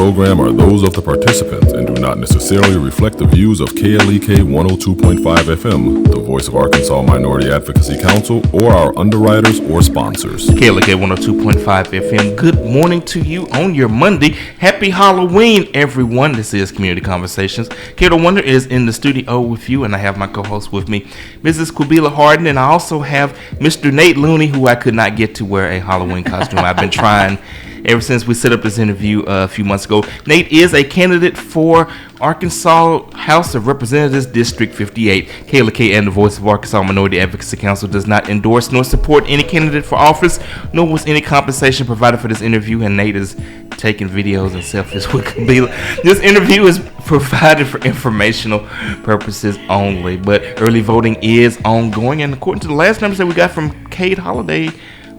program are those of the participants and do not necessarily reflect the views of KLEK 102.5 FM, the voice of Arkansas Minority Advocacy Council, or our underwriters or sponsors. KLEK 102.5 FM, good morning to you on your Monday. Happy Halloween, everyone. This is Community Conversations. Kato Wonder is in the studio with you, and I have my co-host with me, Mrs. Quabila Harden, and I also have Mr. Nate Looney, who I could not get to wear a Halloween costume. I've been trying ever since we set up this interview a few months ago. Nate is a candidate for Arkansas House of Representatives District 58. KLK and the Voice of Arkansas Minority Advocacy Council does not endorse nor support any candidate for office, nor was any compensation provided for this interview, and Nate is taking videos and selfies with Quabila. This interview is provided for informational purposes only, but early voting is ongoing, and according to the last numbers that we got from Cade Holiday,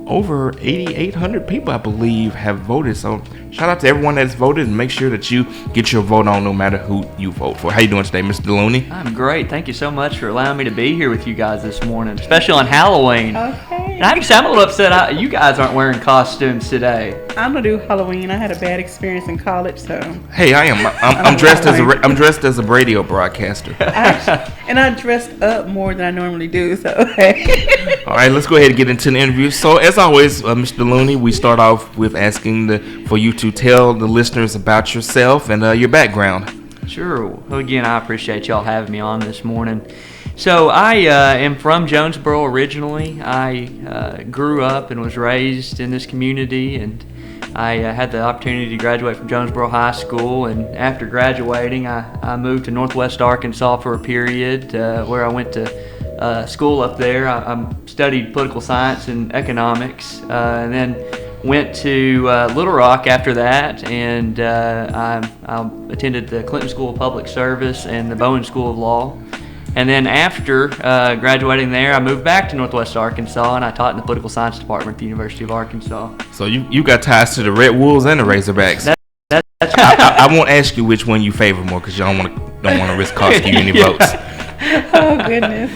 over 8,800 people, I believe, have voted. So shout out to everyone that's voted, and make sure that you get your vote on no matter who you vote for. How you doing today, Mr. Looney? I'm great. Thank you so much for allowing me to be here with you guys this morning, especially on Halloween. Okay. And I'm a little upset you guys aren't wearing costumes today. I'm gonna do Halloween. I had a bad experience in college, so. Hey, I am. I'm dressed as a radio broadcaster. And I dressed up more than I normally do. So. All right, let's go ahead and get into the interview. So, as always, Mr. Looney, we start off with asking for you to tell the listeners about yourself and your background. Sure. Well, again, I appreciate y'all having me on this morning. So I am from Jonesboro originally. I grew up and was raised in this community, and I had the opportunity to graduate from Jonesboro High School. And after graduating, I moved to Northwest Arkansas for a period where I went to school up there. I studied political science and economics, and then went to Little Rock after that, and I attended the Clinton School of Public Service and the Bowen School of Law. And then after graduating there, I moved back to Northwest Arkansas, and I taught in the political science department at the University of Arkansas. So you got ties to the Red Wolves and the Razorbacks. I won't ask you which one you favor more, because you don't want to risk costing you any votes. Oh goodness.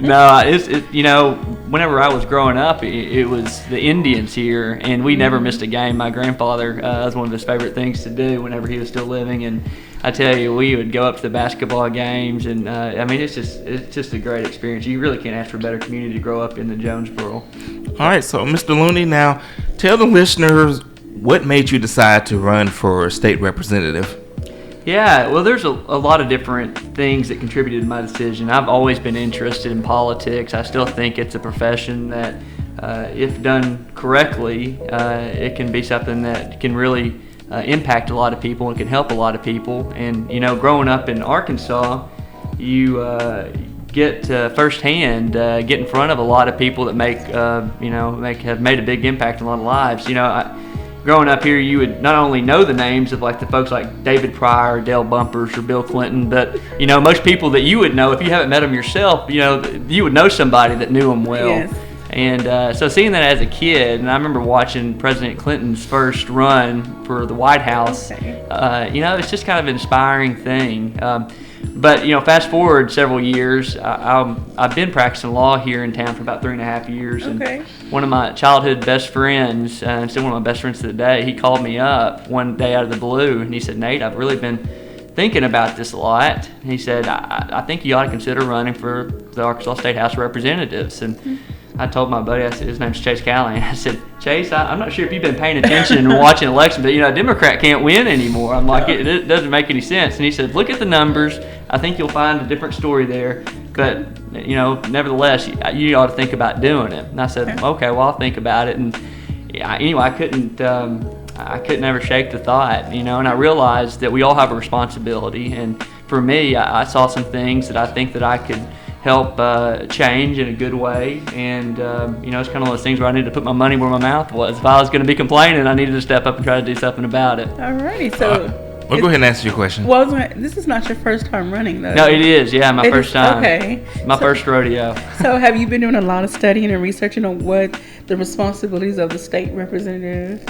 No, whenever I was growing up, it was the Indians here, and we never missed a game. My grandfather, that was one of his favorite things to do whenever he was still living, and I tell you, we would go up to the basketball games, and it's just a great experience. You really can't ask for a better community to grow up in than Jonesboro. All right, so Mr. Looney, now tell the listeners what made you decide to run for state representative. Yeah, well, there's a lot of different things that contributed to my decision. I've always been interested in politics. I still think it's a profession that, if done correctly, it can be something that can really impact a lot of people and can help a lot of people. And, growing up in Arkansas, you get firsthand get in front of a lot of people that have made a big impact on a lot of lives. Growing up here, you would not only know the names of the folks like David Pryor, Dale Bumpers, or Bill Clinton, but most people that you would know, if you haven't met them yourself, you would know somebody that knew them well. Yes. And so seeing that as a kid, and I remember watching President Clinton's first run for the White House, it's just kind of an inspiring thing. But fast forward several years, I've been practicing law here in town for about 3.5 years. Okay. And one of my childhood best friends, and still one of my best friends to the day, he called me up one day out of the blue, and he said, "Nate, I've really been thinking about this a lot." And he said, I think you ought to consider running for the Arkansas State House of Representatives. And I told my buddy, I said, his name's Chase Callahan. I said, "Chase, I'm not sure if you've been paying attention and watching elections, but a Democrat can't win anymore." I'm like, it doesn't make any sense. And he said, "Look at the numbers. I think you'll find a different story there. But, nevertheless, you ought to think about doing it." And I said, "Okay, well, I'll think about it." And I couldn't ever shake the thought, and I realized that we all have a responsibility. And for me, I saw some things that I think that I could help change in a good way. And, it's kind of those things where I needed to put my money where my mouth was. If I was going to be complaining, I needed to step up and try to do something about it. Alrighty, so. Well, go ahead and answer your question. Well, this is not your first time running, though. No, it is. Yeah, my first time. Okay. First rodeo. So have you been doing a lot of studying and researching on what the responsibilities of the state representative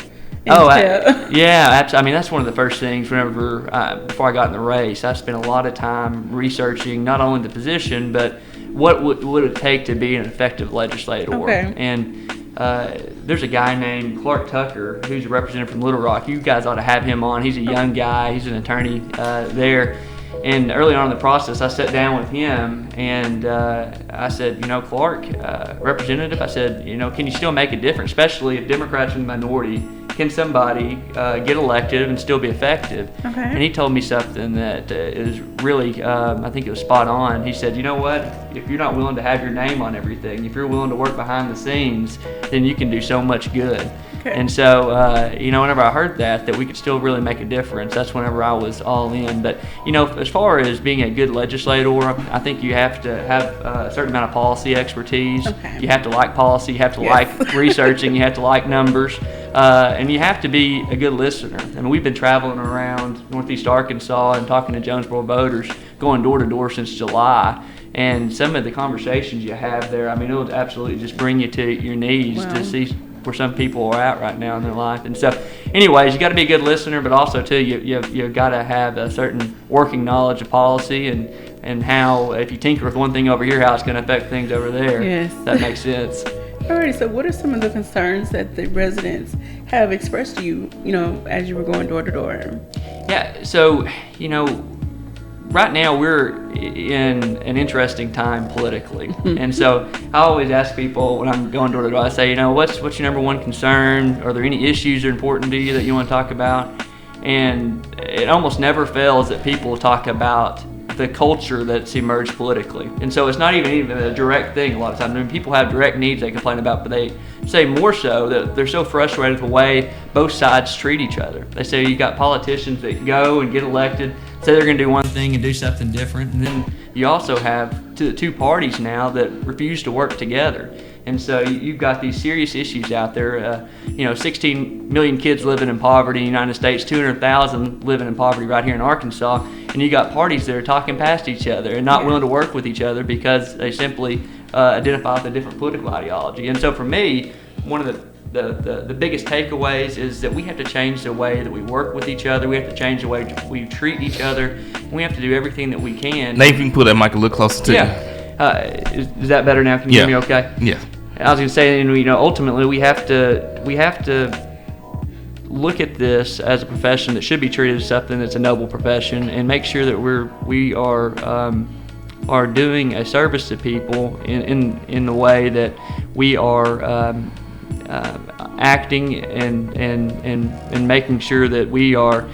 entail? Yeah. I mean, that's one of the first things whenever, before I got in the race, I spent a lot of time researching not only the position, but what would it take to be an effective legislator. Okay. And there's a guy named Clark Tucker who's a representative from Little Rock. You guys ought to have him on. He's a young guy. He's an attorney there. And early on in the process, I sat down with him and I said, Clark, Representative, I said, can you still make a difference, especially if Democrats are the minority? Can somebody get elected and still be effective? Okay. And he told me something that is really, I think it was spot on. He said, you know what? If you're not willing to have your name on everything, if you're willing to work behind the scenes, then you can do so much good. Okay. And so, whenever I heard that we could still really make a difference, that's whenever I was all in. But, as far as being a good legislator, I think you have to have a certain amount of policy expertise. Okay. You have to like policy. You have to Yes. like researching. You have to like numbers. And you have to be a good listener. I mean, we've been traveling around Northeast Arkansas and talking to Jonesboro voters, going door to door since July. And some of the conversations you have there, I mean, it'll absolutely just bring you to your knees Wow. to see where some people are at right now in their life. And so, anyways, you got to be a good listener, but also too, you've got to have a certain working knowledge of policy and how, if you tinker with one thing over here, how it's going to affect things over there. Yes. That makes sense. Alrighty, so what are some of the concerns that the residents have expressed to you, as you were going door to door? Yeah, so, right now we're in an interesting time politically. And so I always ask people when I'm going door to door, I say, what's your number one concern? Are there any issues that are important to you that you want to talk about? And it almost never fails that people talk about the culture that's emerged politically. And so it's not even a direct thing a lot of times. I mean, people have direct needs they complain about, but they say more so that they're so frustrated with the way both sides treat each other. They say you got politicians that go and get elected, say they're going to do one thing and do something different, and then you also have the two parties now that refuse to work together. And so you've got these serious issues out there. 16 million kids living in poverty in the United States, 200,000 living in poverty right here in Arkansas. And you got parties that are talking past each other and not willing to work with each other because they simply identify with a different political ideology. And so for me, one of the biggest takeaways is that we have to change the way that we work with each other. We have to change the way we treat each other. We have to do everything that we can. Nate, if you can pull that mic a little closer to you. Is that better now? Can you hear me okay? Yeah. I was going to say, ultimately we have to look at this as a profession that should be treated as something that's a noble profession, and make sure that we are doing a service to people in the way that we are acting and making sure that we are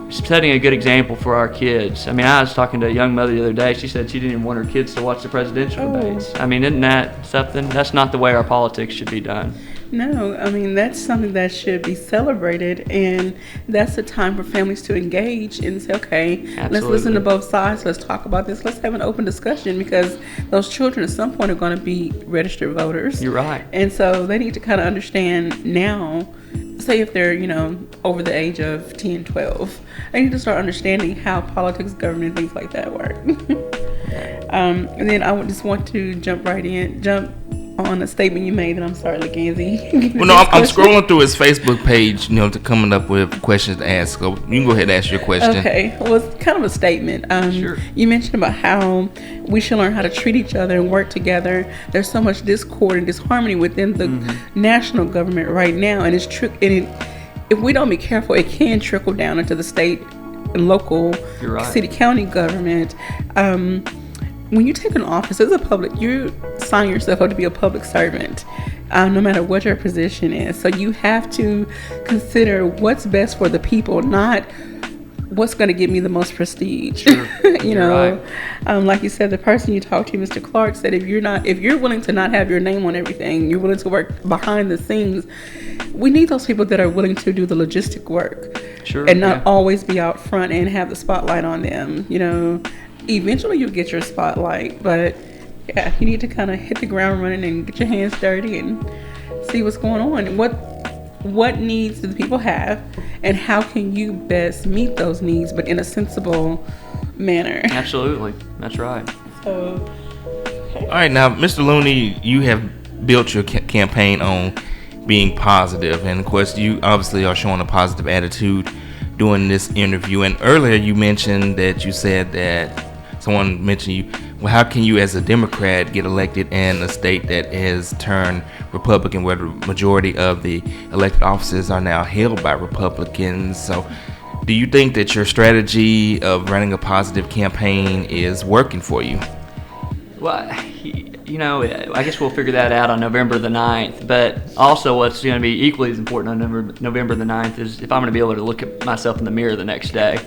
setting a good example for our kids. I mean, I was talking to a young mother the other day. She said she didn't even want her kids to watch the presidential debates. I mean, isn't that something? That's not the way our politics should be done. No, I mean, that's something that should be celebrated, and that's the time for families to engage and say, okay, let's listen to both sides, let's talk about this, let's have an open discussion, because those children at some point are going to be registered voters. You're right. And so they need to kind of understand now, say if they're, over the age of 10, 12, they need to start understanding how politics, government, things like that work. And then I would just want to jump on a statement you made that I'm sorry, Lackenzie. Well, no, I'm scrolling through his Facebook page, to coming up with questions to ask. So you can go ahead and ask your question. Okay. Well, it's kind of a statement. Sure. You mentioned about how we should learn how to treat each other and work together. There's so much discord and disharmony within the national government right now, and if we don't be careful, it can trickle down into the state and local, city, county government. When you take an office as a public, you sign yourself up to be a public servant, no matter what your position is. So you have to consider what's best for the people, not what's going to give me the most prestige. Sure. Right. Like you said, the person you talked to, Mr. Clark, said if you're willing to not have your name on everything, you're willing to work behind the scenes. We need those people that are willing to do the logistic work, and not always be out front and have the spotlight on them. Eventually you'll get your spotlight, but yeah, you need to kind of hit the ground running and get your hands dirty and see what's going on. What needs do the people have, and how can you best meet those needs, but in a sensible manner? Absolutely, that's right. So, okay. All right, now, Mr. Looney, you have built your campaign on being positive, and of course, you obviously are showing a positive attitude doing this interview. And earlier, you mentioned that you said that someone mentioned you well, how can you as a Democrat get elected in a state that has turned Republican, where the majority of the elected offices are now held by Republicans? So do you think that your strategy of running a positive campaign is working for you? Well, I guess we'll figure that out on November the 9th. But also what's going to be equally as important on November the 9th is if I'm going to be able to look at myself in the mirror the next day.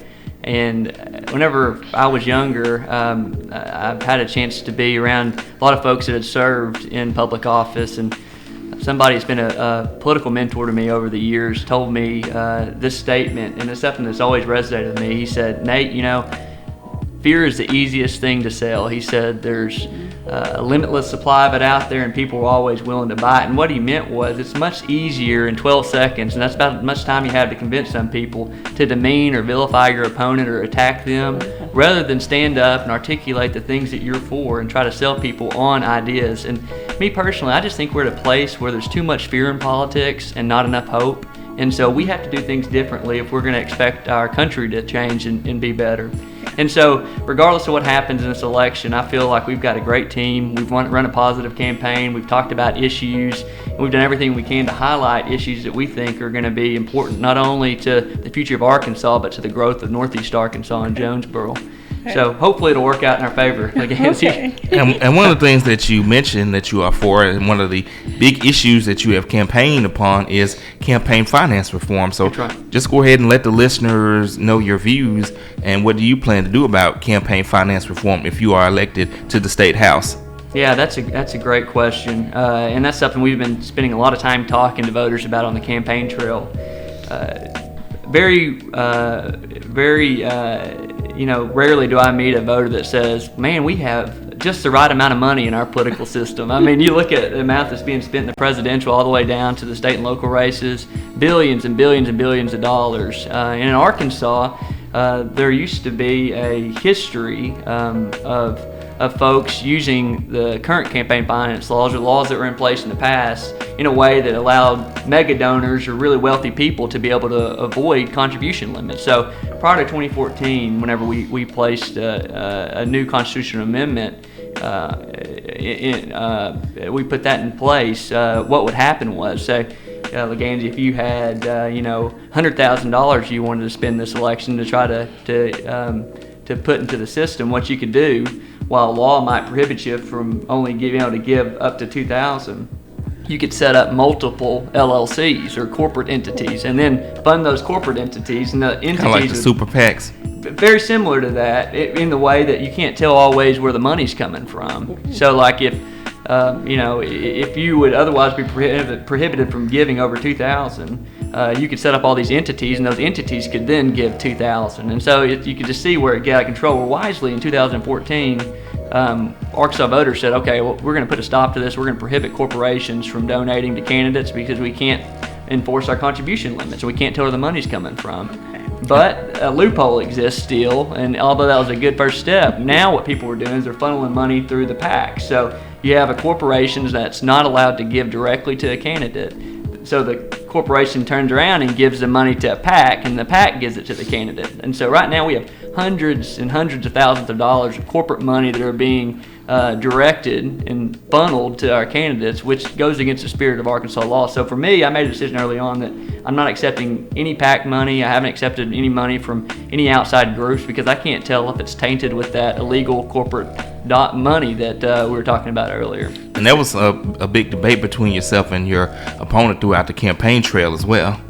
And whenever I was younger, I've had a chance to be around a lot of folks that had served in public office. And somebody that's been a political mentor to me over the years told me this statement, and it's something that's always resonated with me. He said, Nate, fear is the easiest thing to sell. He said there's a limitless supply of it out there and people are always willing to buy it. And what he meant was it's much easier in 12 seconds, and that's about as much time you have to convince some people to demean or vilify your opponent or attack them, rather than stand up and articulate the things that you're for and try to sell people on ideas. And me personally, I just think we're at a place where there's too much fear in politics and not enough hope. And so we have to do things differently if we're going to expect our country to change and be better. And so regardless of what happens in this election, I feel like we've got a great team. We've run a positive campaign. We've talked about issues. And we've done everything we can to highlight issues that we think are going to be important, not only to the future of Arkansas, but to the growth of Northeast Arkansas and Jonesboro. Okay. So hopefully it'll work out in our favor. Okay. And one of the things that you mentioned that you are for, and one of the big issues that you have campaigned upon, is campaign finance reform. So just go ahead and let the listeners know your views, and what do you plan to do about campaign finance reform if you are elected to the state house? Yeah, that's a great question, and that's something we've been spending a lot of time talking to voters about on the campaign trail. Rarely do I meet a voter that says, man, we have just the right amount of money in our political system. I mean, you look at the amount that's being spent in the presidential all the way down to the state and local races, billions and billions and billions of dollars. And in Arkansas, there used to be a history of folks using the current campaign finance laws or laws that were in place in the past in a way that allowed mega donors or really wealthy people to be able to avoid contribution limits. So prior to 2014, whenever we placed a new constitutional amendment, we put that in place, what would happen was, say, Leganzi, if you had $100,000 you wanted to spend this election to try to put into the system, what you could do, while law might prohibit you from only being able to give up to $2,000, you could set up multiple LLCs or corporate entities and then fund those corporate entities. And the entities kind of like the super PACs. Very similar to that in the way that you can't tell always where the money's coming from. So like if you would otherwise be prohibited from giving over $2,000, you could set up all these entities, and those entities could then give $2,000. And so you could just see where it got out of control. Well, wisely in 2014, Arkansas voters said, okay, well, we're going to put a stop to this. We're going to prohibit corporations from donating to candidates because we can't enforce our contribution limits. We can't tell where the money's coming from. But a loophole exists still, and although that was a good first step, now what people are doing is they're funneling money through the PAC. So you have a corporation that's not allowed to give directly to a candidate. So the corporation turns around and gives the money to a PAC, and the PAC gives it to the candidate. And so right now we have hundreds and hundreds of thousands of dollars of corporate money that are being directed and funneled to our candidates, which goes against the spirit of Arkansas law. So for me, I made a decision early on that I'm not accepting any PAC money. I haven't accepted any money from any outside groups because I can't tell if it's tainted with that illegal corporate money that we were talking about earlier. And that was a big debate between yourself and your opponent throughout the campaign trail as well.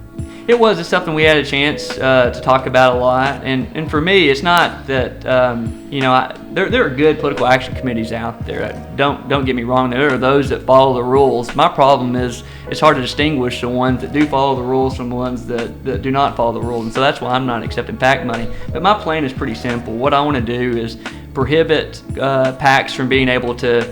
It was. It's something we had a chance to talk about a lot. And for me, it's not that, there are good political action committees out there. Don't get me wrong. There are those that follow the rules. My problem is it's hard to distinguish the ones that do follow the rules from the ones that do not follow the rules. And so that's why I'm not accepting PAC money. But my plan is pretty simple. What I want to do is prohibit PACs from being able to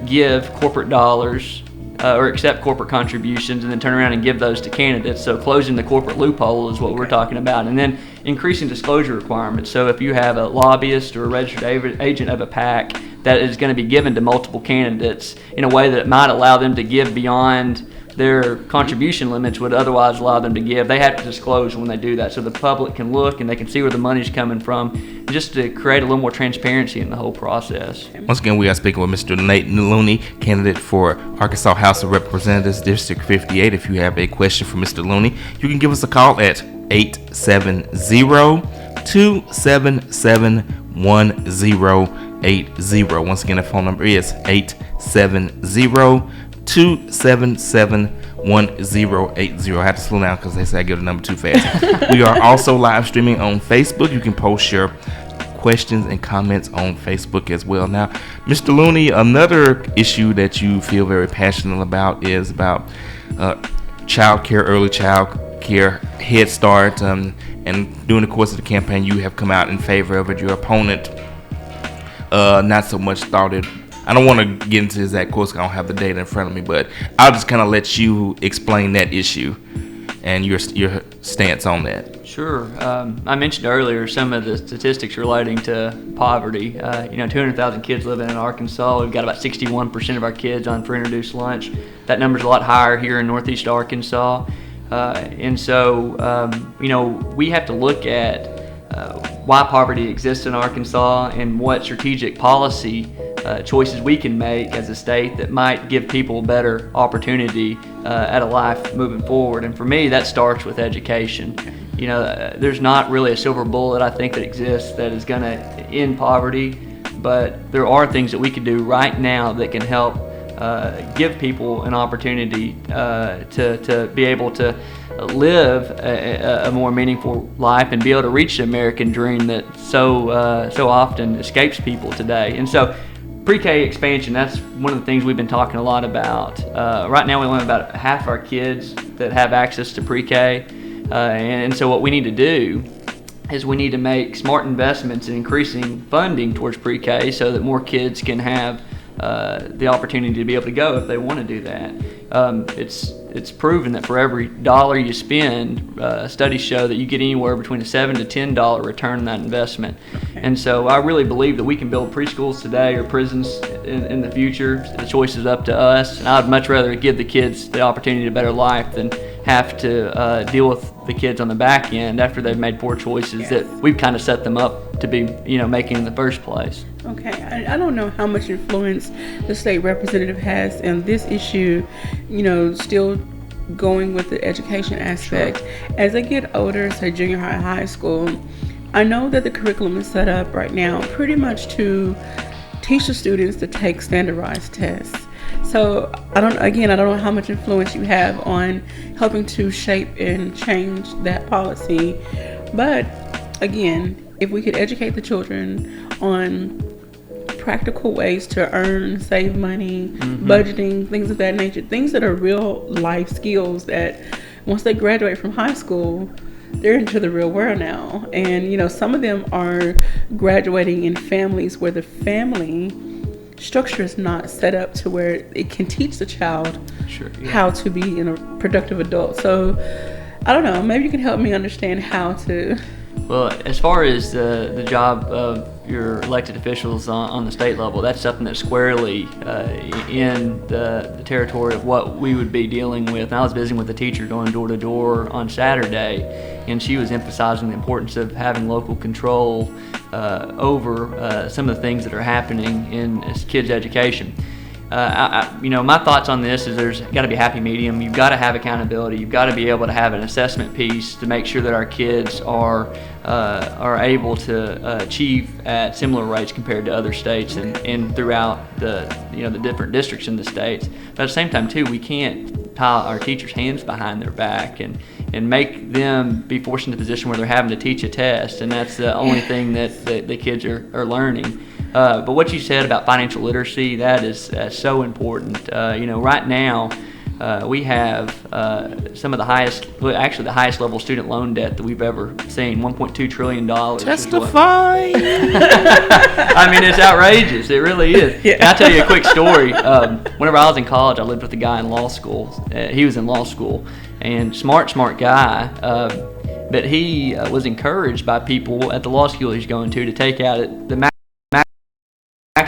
give corporate dollars or accept corporate contributions and then turn around and give those to candidates. So closing the corporate loophole is what we're talking about. And then increasing disclosure requirements. So if you have a lobbyist or a registered agent of a PAC that is going to be given to multiple candidates in a way that it might allow them to give beyond their contribution limits would otherwise allow them to give. They have to disclose when they do that, so the public can look and they can see where the money's coming from, just to create a little more transparency in the whole process. Once again, we are speaking with Mr. Nate Looney, candidate for Arkansas House of Representatives, District 58. If you have a question for Mr. Looney, you can give us a call at 870-277-1080. Once again, the phone number is 870-277-1080. I had to slow down because they say I get the number too fast. We are also live streaming on Facebook. You can post your questions and comments on Facebook as well. Now, Mr. Looney, another issue that you feel very passionate about is about child care, early child care, Head Start, and during the course of the campaign, you have come out in favor of it. Your opponent not so much thought it. I don't want to get into this exact course. I don't have the data in front of me, but I'll just kind of let you explain that issue and your stance on that. Sure. I mentioned earlier some of the statistics relating to poverty. 200,000 kids living in Arkansas. We've got about 61% of our kids on free and reduced lunch. That number's a lot higher here in Northeast Arkansas. And so, we have to look at why poverty exists in Arkansas and what strategic policy choices we can make as a state that might give people a better opportunity at a life moving forward. And for me, that starts with education. There's not really a silver bullet, I think, that exists that is going to end poverty, but there are things that we can do right now that can help give people an opportunity to be able to live a more meaningful life and be able to reach the American dream that so often escapes people today. And so pre-K expansion, that's one of the things we've been talking a lot about. Right now we only have about half our kids that have access to pre-K, and so what we need to do is we need to make smart investments in increasing funding towards pre-K so that more kids can have the opportunity to be able to go if they want to do that. It's proven that for every dollar you spend, studies show that you get anywhere between a $7 to $10 return on that investment. Okay. And so I really believe that we can build preschools today or prisons in the future. The choice is up to us, and I would much rather give the kids the opportunity to a better life than have to deal with the kids on the back end after they've made poor choices that we've kind of set them up to be, making in the first place. Okay, I don't know how much influence the state representative has in this issue, still going with the education aspect. Sure. As they get older, say junior high, high school, I know that the curriculum is set up right now pretty much to teach the students to take standardized tests. So I don't know how much influence you have on helping to shape and change that policy. But again, if we could educate the children on practical ways to earn, save money, budgeting, things of that nature, things that are real life skills that once they graduate from high school, they're into the real world now. And, some of them are graduating in families where the family structure is not set up to where it can teach the child how to be a productive adult. So I don't know, maybe you can help me understand how to. Well, as far as the job of your elected officials on the state level, that's something that's squarely in the territory of what we would be dealing with. And I was visiting with a teacher going door to door on Saturday, and she was emphasizing the importance of having local control over some of the things that are happening in kids' education. My thoughts on this is there's got to be a happy medium. You've got to have accountability. You've got to be able to have an assessment piece to make sure that our kids are able to achieve at similar rates compared to other states and throughout the different districts in the states. But at the same time, too, we can't tie our teachers' hands behind their back and make them be forced into a position where they're having to teach a test, and that's the only thing that the kids are learning. But what you said about financial literacy, that is so important. Right now, we have some of the highest level student loan debt that we've ever seen, $1.2 trillion. Testify! I mean, it's outrageous. It really is. Yeah. I'll tell you a quick story. Whenever I was in college, I lived with a guy in law school. He was in law school, and smart guy. But he was encouraged by people at the law school he's going to take out the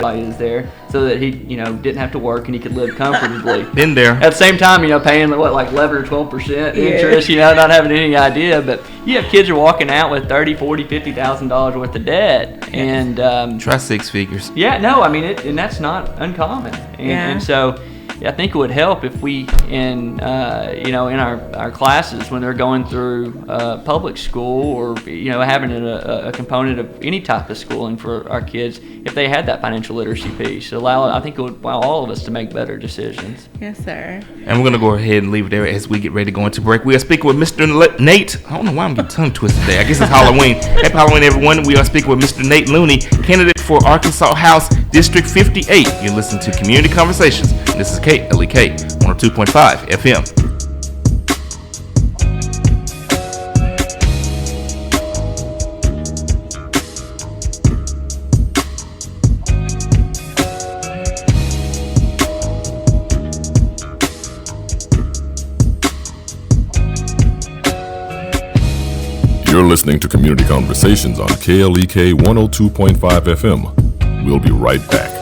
is there so that he, didn't have to work and he could live comfortably. Been there. At the same time, paying like 11 or 12% interest, not having any idea. But you have kids who are walking out with $30,000, $40,000, $50,000 worth of debt, and try six figures. Yeah, no, and that's not uncommon, and so. I think it would help if we, in our classes when they're going through public school or having a component of any type of schooling for our kids, if they had that financial literacy piece, I think it would allow all of us to make better decisions. Yes, sir. And we're gonna go ahead and leave it there as we get ready to go into break. We are speaking with Mr. Nate. I don't know why I'm getting tongue twisted today. I guess it's Halloween. Happy Halloween, everyone. We are speaking with Mr. Nate Looney, candidate for Arkansas House District 58. You listen to Community Conversations. This is KLEK 102.5 FM. You're listening to Community Conversations on KLEK 102.5 FM. We'll be right back.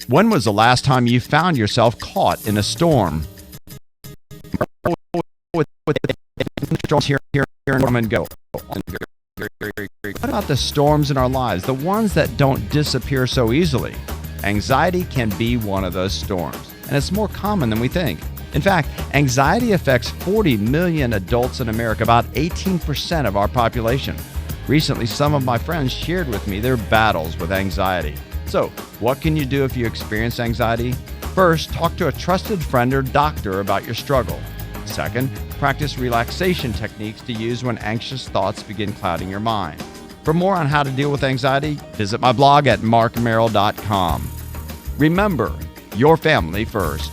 When was the last time you found yourself caught in a storm? Here and go. What about the storms in our lives, the ones that don't disappear so easily? Anxiety can be one of those storms, and it's more common than we think. In fact, anxiety affects 40 million adults in America, about 18% of our population. Recently, some of my friends shared with me their battles with anxiety. So, what can you do if you experience anxiety? First, talk to a trusted friend or doctor about your struggle. Second, practice relaxation techniques to use when anxious thoughts begin clouding your mind. For more on how to deal with anxiety, visit my blog at markmerrill.com. Remember, your family first.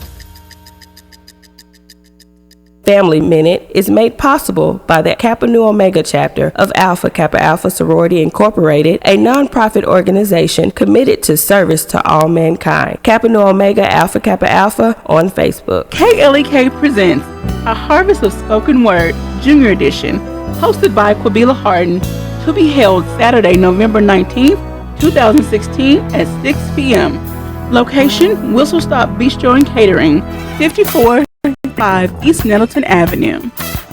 Family Minute is made possible by the Kappa Nu Omega chapter of Alpha Kappa Alpha Sorority Incorporated, a nonprofit organization committed to service to all mankind. Kappa Nu Omega Alpha Kappa Alpha on Facebook. KLEK presents A Harvest of Spoken Word Junior Edition, hosted by Quabila Harden, to be held Saturday, November 19th, 2016 at 6 p.m. Location, Whistle Stop Bistro and Catering, 54 East Nettleton Avenue.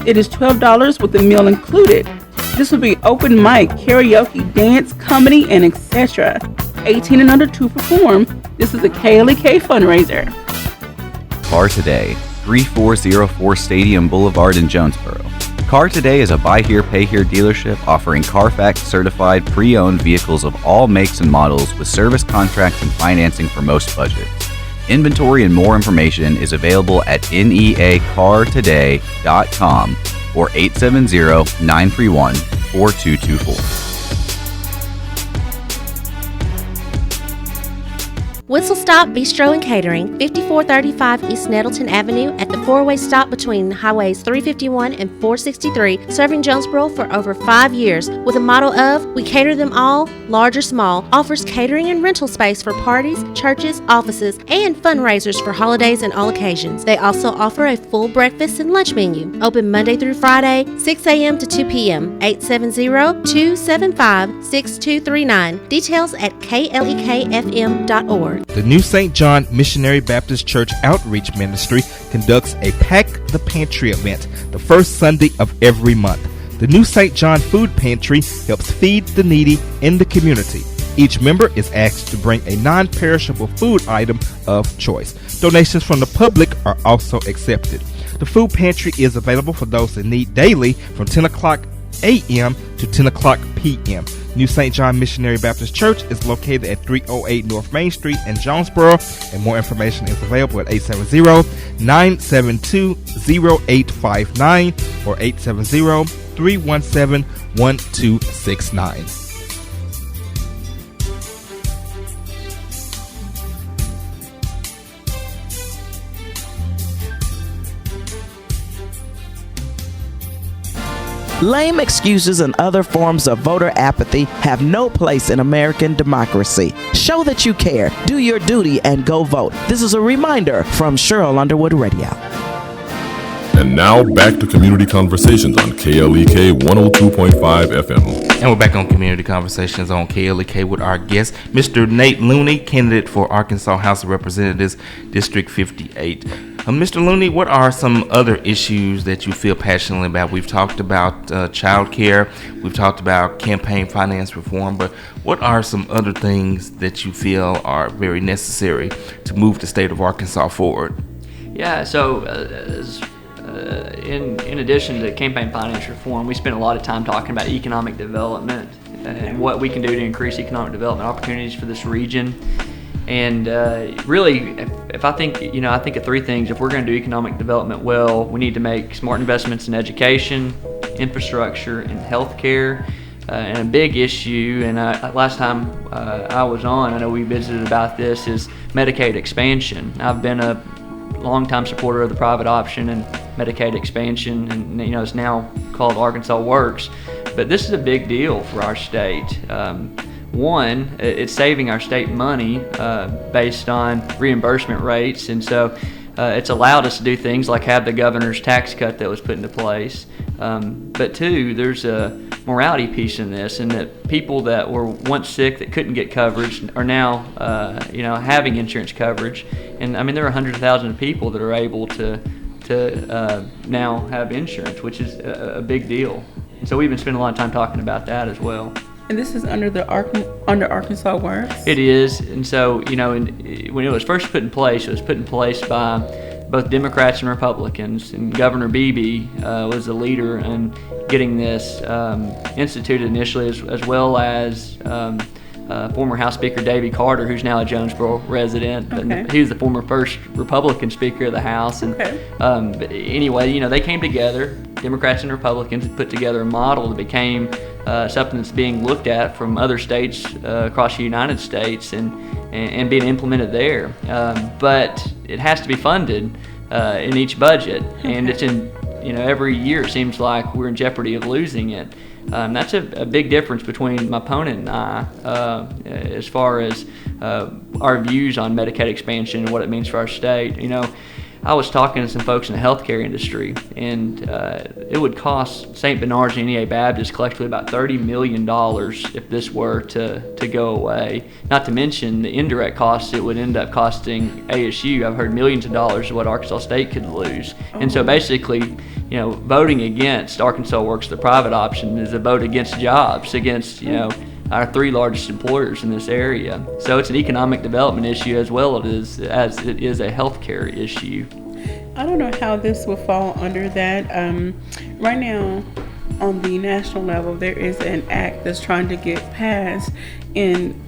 It is $12 with the meal included. This will be open mic, karaoke, dance, comedy, and etc. 18 and under to perform. This is a KLEK fundraiser. Car Today, 3404 Stadium Boulevard in Jonesboro. Car Today is a buy here, pay here dealership offering Carfax certified pre-owned vehicles of all makes and models with service contracts and financing for most budgets. Inventory and more information is available at neacartoday.com or 870-931-4224. Whistle Stop Bistro and Catering, 5435 East Nettleton Avenue at the four-way stop between Highways 351 and 463, serving Jonesboro for over 5 years with a motto of, we cater them all, large or small, offers catering and rental space for parties, churches, offices, and fundraisers for holidays and all occasions. They also offer a full breakfast and lunch menu, open Monday through Friday, 6 a.m. to 2 p.m., 870-275-6239. Details at klekfm.org. The New St. John Missionary Baptist Church Outreach Ministry conducts a Pack the Pantry event the first Sunday of every month. The New St. John Food Pantry helps feed the needy in the community. Each member is asked to bring a non-perishable food item of choice. Donations from the public are also accepted. The food pantry is available for those in need daily from 10 o'clock a.m. to 10 o'clock p.m. New St. John Missionary Baptist Church is located at 308 North Main Street in Jonesboro, and more information is available at 870-972-0859 or 870-317-1269. Lame excuses and other forms of voter apathy have no place in American democracy. Show that you care, do your duty, and go vote. This is a reminder from Cheryl Underwood Radio. And now back to Community Conversations on KLEK 102.5 FM. And we're back on Community Conversations on KLEK with our guest, Mr. Nate Looney, candidate for Arkansas House of Representatives, District 58. Mr. Looney, what are some other issues that you feel passionately about? We've talked about child care, we've talked about campaign finance reform, but what are some other things that you feel are very necessary to move the state of Arkansas forward? Yeah, so in addition to campaign finance reform, we spend a lot of time talking about economic development and what we can do to increase economic development opportunities for this region. And really, if I think of three things. If we're going to do economic development well, we need to make smart investments in education, infrastructure, and healthcare. And a big issue, and last time I was on, I know we visited about this, is Medicaid expansion. I've been a longtime supporter of the private option and Medicaid expansion, and it's now called Arkansas Works. But this is a big deal for our state. One, it's saving our state money based on reimbursement rates, and so it's allowed us to do things like have the governor's tax cut that was put into place. But two, there's a morality piece in this, and that people that were once sick that couldn't get coverage are now, having insurance coverage. And I mean, there are hundreds of thousands of people that are able to now have insurance, which is a big deal. And so we've been spending a lot of time talking about that as well. And this is under Arkansas Works? It is, and so, when it was first put in place, it was put in place by both Democrats and Republicans, and Governor Beebe was the leader in getting this instituted initially, as well as former House Speaker Davy Carter, who's now a Jonesboro resident. Okay. He was the former first Republican Speaker of the House. And but anyway, they came together, Democrats and Republicans, put together a model that became something that's being looked at from other states across the United States and being implemented there. But it has to be funded in each budget, and it's in, every year it seems like we're in jeopardy of losing it. That's a big difference between my opponent and I as far as our views on Medicaid expansion and what it means for our state. I was talking to some folks in the healthcare industry, and it would cost St. Bernard's and NEA Baptist collectively about $30 million if this were to go away. Not to mention the indirect costs it would end up costing ASU. I've heard millions of dollars of what Arkansas State could lose. And so basically, voting against Arkansas Works, the private option, is a vote against jobs, against, our three largest employers in this area. So it's an economic development issue as well as it is a healthcare issue. I don't know how this will fall under that. Right now, on the national level, there is an act that's trying to get passed, and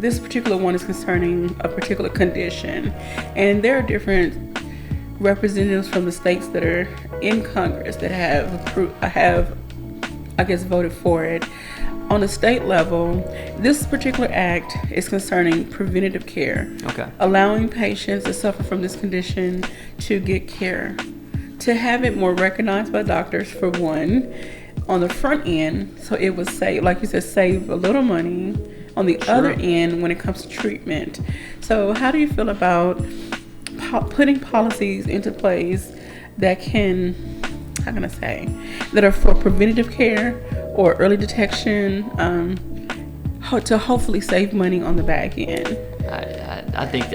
this particular one is concerning a particular condition. And there are different representatives from the states that are in Congress that have voted for it. On the state level, this particular act is concerning preventative care. Okay. Allowing patients that suffer from this condition to get care, to have it more recognized by doctors, for one, on the front end, so it would save, like you said, save a little money on the other end when it comes to treatment. So how do you feel about putting policies into place that can, that are for preventative care or early detection, to hopefully save money on the back end? I think,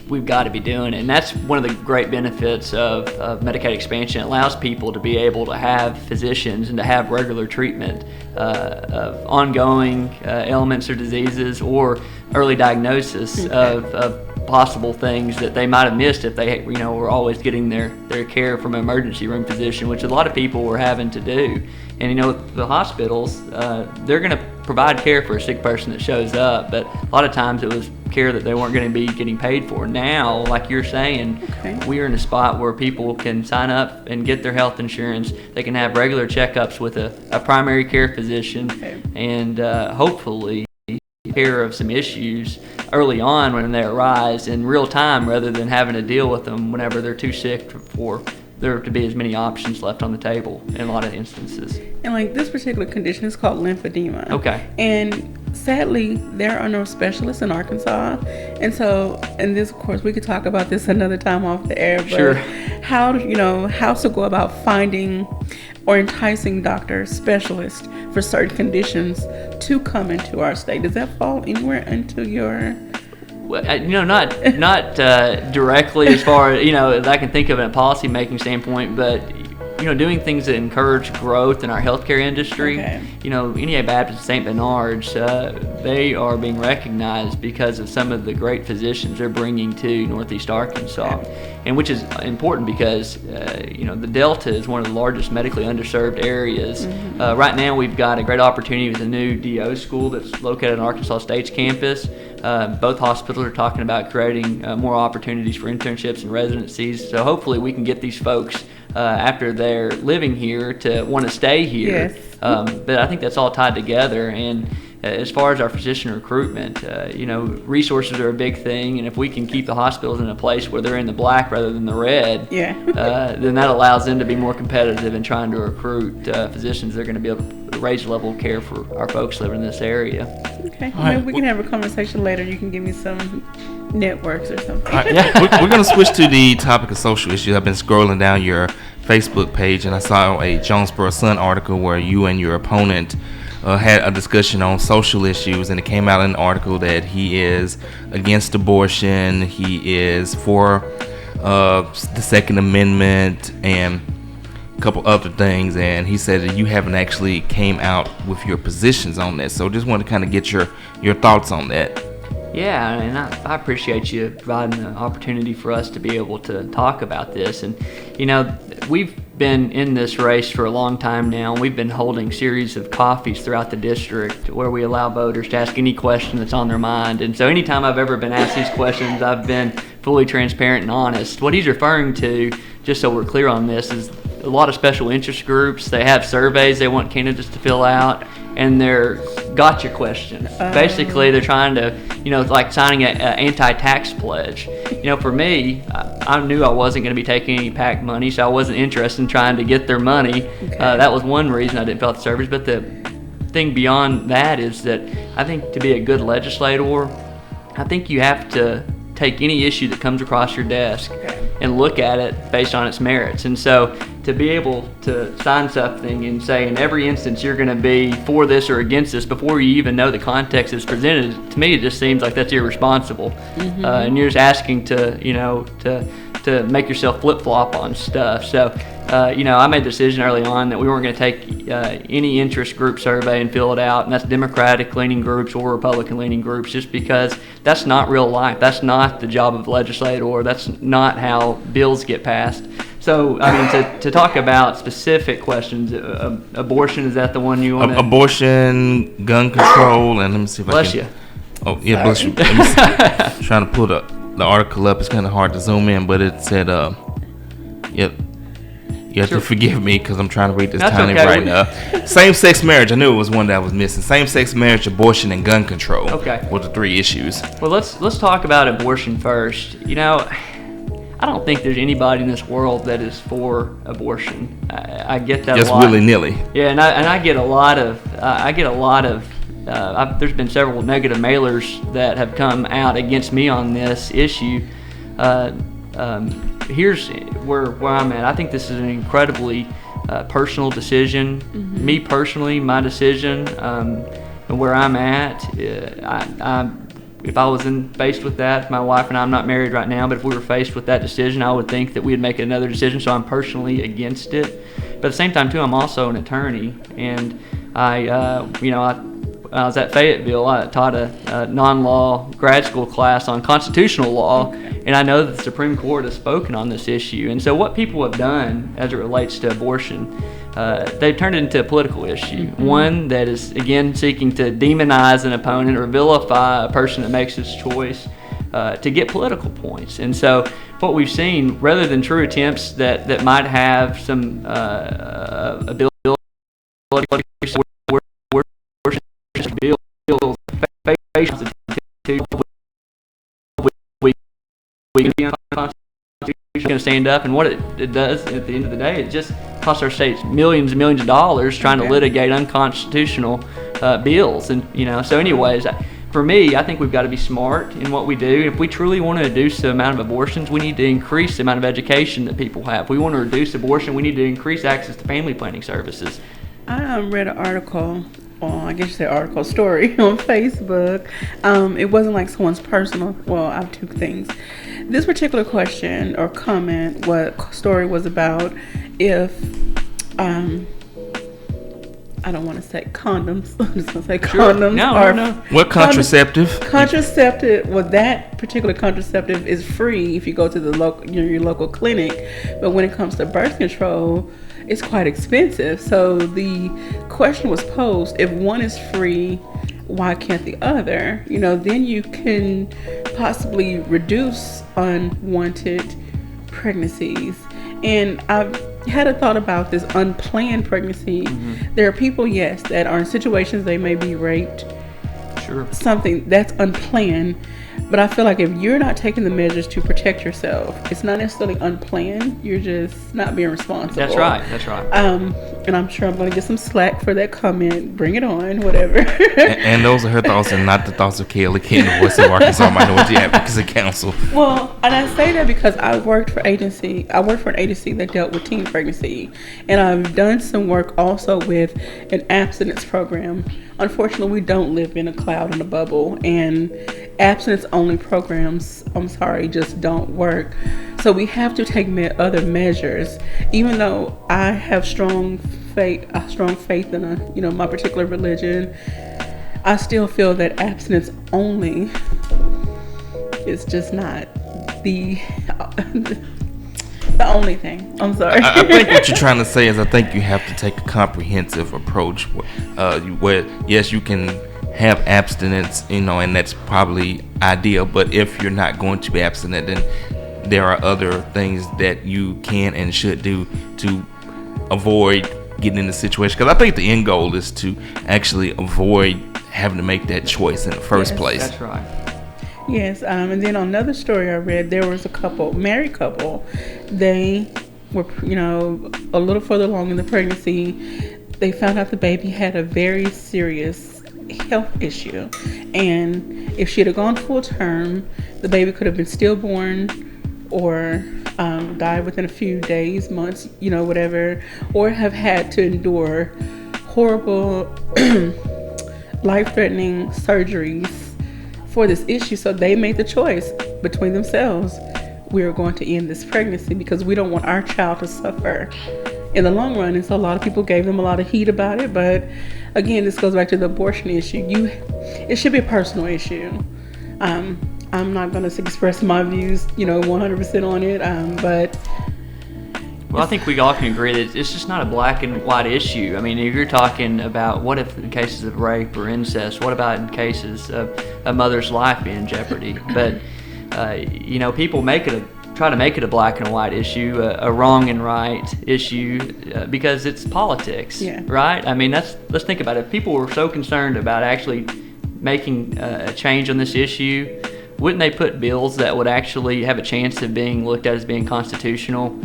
we've got to be doing it. And that's one of the great benefits of Medicaid expansion. It allows people to be able to have physicians and to have regular treatment of ongoing ailments or diseases, or early diagnosis of possible things that they might have missed if they were always getting their care from an emergency room physician, which a lot of people were having to do. And the hospitals, they're going to provide care for a sick person that shows up, but a lot of times it was care that they weren't going to be getting paid for. Now, like you're saying, we're in a spot where people can sign up and get their health insurance. They can have regular checkups with a primary care physician, and hopefully take care of some issues early on when they arise in real time, rather than having to deal with them whenever they're too sick for there to be as many options left on the table in a lot of instances. And this particular condition is called lymphedema. Okay. And sadly, there are no specialists in Arkansas. And so, and this, of course, we could talk about this another time off the air, but Sure. how to go about finding or enticing doctors, specialists for certain conditions to come into our state. Does that fall anywhere into your... Well, not directly as far as I can think of in a policy making standpoint, but doing things that encourage growth in our healthcare industry. Okay. NEA Baptist St. Bernard's, they are being recognized because of some of the great physicians they're bringing to Northeast Arkansas, and which is important because the Delta is one of the largest medically underserved areas. Mm-hmm. Right now, we've got a great opportunity with a new DO school that's located on Arkansas State's campus. Both hospitals are talking about creating more opportunities for internships and residencies. So hopefully we can get these folks after they're living here to want to stay here. Yes. But I think that's all tied together. And as far as our physician recruitment, resources are a big thing. And if we can keep the hospitals in a place where they're in the black rather than the red, then that allows them to be more competitive in trying to recruit physicians that are going to be able to raise the level of care for our folks living in this area. Okay. Maybe we can have a conversation later. You can give me some networks or something. We're going to switch to the topic of social issues. I've been scrolling down your Facebook page, and I saw a Jonesboro Sun article where you and your opponent had a discussion on social issues, and it came out in an article that he is against abortion, he is for the Second Amendment, and a couple other things, and he said that you haven't actually came out with your positions on that. So just want to kind of get your thoughts on that. Yeah, and I appreciate you providing the opportunity for us to be able to talk about this. And, we've been in this race for a long time now, and we've been holding series of coffees throughout the district where we allow voters to ask any question that's on their mind. And so anytime I've ever been asked these questions, I've been fully transparent and honest. What he's referring to, just so we're clear on this, is a lot of special interest groups. They have surveys they want candidates to fill out, and they're gotcha questions. Basically, they're trying to, like signing an anti-tax pledge. For me, I knew I wasn't going to be taking any PAC money, so I wasn't interested in trying to get their money. Okay. That was one reason I didn't fill out the surveys. But the thing beyond that is that I think to be a good legislator, I think you have to take any issue that comes across your desk and look at it based on its merits. And so to be able to sign something and say in every instance you're going to be for this or against this before you even know the context is presented, to me it just seems like that's irresponsible. Mm-hmm. And you're just asking to make yourself flip-flop on stuff. So I made the decision early on that we weren't going to take any interest group survey and fill it out, and that's Democratic-leaning groups or Republican-leaning groups, just because that's not real life. That's not the job of a legislator. That's not how bills get passed. So, to talk about specific questions, abortion, is that the one you want to... Abortion, gun control, and let me see if bless I can... you. Oh, yeah, bless you. Let me see. Trying to pull the article up. It's kind of hard to zoom in, but it said, you have to forgive me because I'm trying to read this tiny right now. Same-sex marriage. I knew it was one that I was missing. Same-sex marriage, abortion, and gun control. Okay. Were the three issues. Well, let's talk about abortion first. I don't think there's anybody in this world that is for abortion. I get that just a lot. Just willy-nilly. Yeah, and I get a lot of. There's been several negative mailers that have come out against me on this issue. Here's where I'm at. I think this is an incredibly personal decision. Mm-hmm. Me personally, my decision, and where I'm at, if I was faced with that, my wife and I, I'm not married right now, but if we were faced with that decision, I would think that we'd make another decision, so I'm personally against it. But at the same time, too, I'm also an attorney, and I was at Fayetteville. I taught a non-law grad school class on constitutional law, and I know that the Supreme Court has spoken on this issue. And so what people have done as it relates to abortion, they've turned it into a political issue. Mm-hmm. One that is, again, seeking to demonize an opponent or vilify a person that makes this choice to get political points. And so what we've seen, rather than true attempts that might have some ability going to stand up, and what it does at the end of the day, it just costs our states millions and millions of dollars trying to litigate unconstitutional bills. And so anyways, for me, I think we've got to be smart in what we do. If we truly want to reduce the amount of abortions, we need to increase the amount of education that people have. If we want to reduce abortion, we need to increase access to family planning services. I read an article, I guess you say article, story on Facebook. It wasn't like someone's personal. Well, I have two things. This particular question or comment, what story was about if, I don't want to say condoms. I'm just going to say condoms. No. What contraceptive? Contraceptive, well, that particular contraceptive is free if you go to the local, your local clinic. But when it comes to birth control, it's quite expensive. So the question was posed, if one is free, why can't the other? Then you can possibly reduce unwanted pregnancies. And I've had a thought about this unplanned pregnancy. Mm-hmm. There are people, yes, that are in situations they may be raped. Sure. Something that's unplanned. But I feel like if you're not taking the measures to protect yourself, it's not necessarily unplanned. You're just not being responsible. That's right. And I'm sure I'm going to get some slack for that comment. Bring it on, whatever. and those are her thoughts and not the thoughts of Kaylee King, the voice of Arkansas Minority Advocacy Council. Well, and I say that because I worked for an agency that dealt with teen pregnancy. And I've done some work also with an abstinence program. Unfortunately, we don't live in a cloud and a bubble. And abstinence-only programs, just don't work. So we have to take other measures. Even though I have strong faith in my particular religion, I still feel that abstinence only is just not the only thing. I'm sorry. I think what you're trying to say is I think you have to take a comprehensive approach where yes, you can have abstinence, and that's probably ideal, but if you're not going to be abstinent, then there are other things that you can and should do to avoid getting in the situation, because I think the end goal is to actually avoid having to make that choice in the first place. That's right. Yes, and then on another story I read, there was a married couple. They were, a little further along in the pregnancy. They found out the baby had a very serious health issue, and if she had gone full term, the baby could have been stillborn or died within a few days, months, whatever, or have had to endure horrible life-threatening surgeries for this issue. So they made the choice between themselves, we are going to end this pregnancy because we don't want our child to suffer in the long run. And so a lot of people gave them a lot of heat about it, but again, this goes back to the abortion issue. It should be a personal issue. I'm not going to express my views, 100% on it, but... Well, I think we all can agree that it's just not a black and white issue. I mean, if you're talking about what if in cases of rape or incest, what about in cases of a mother's life being in jeopardy? But, people try to make it a black and white issue, a wrong and right issue, because it's politics, right? I mean, let's think about it. If people were so concerned about actually making a change on this issue, wouldn't they put bills that would actually have a chance of being looked at as being constitutional?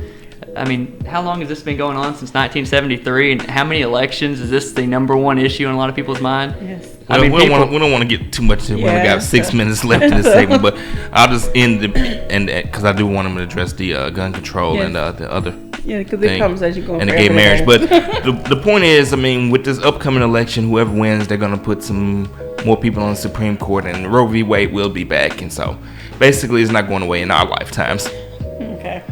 I mean, how long has this been going on? Since 1973, and how many elections is this the number one issue in a lot of people's mind? Yes. I mean, we don't want to get too much into it. We got 6 minutes left in this segment, but I'll just end because I do want them to address the gun control and the other. Yeah, because it comes as you go. And the gay marriage, but the point is, I mean, with this upcoming election, whoever wins, they're gonna put some more people on the Supreme Court, and Roe v. Wade will be back, and so basically, it's not going away in our lifetimes. Okay.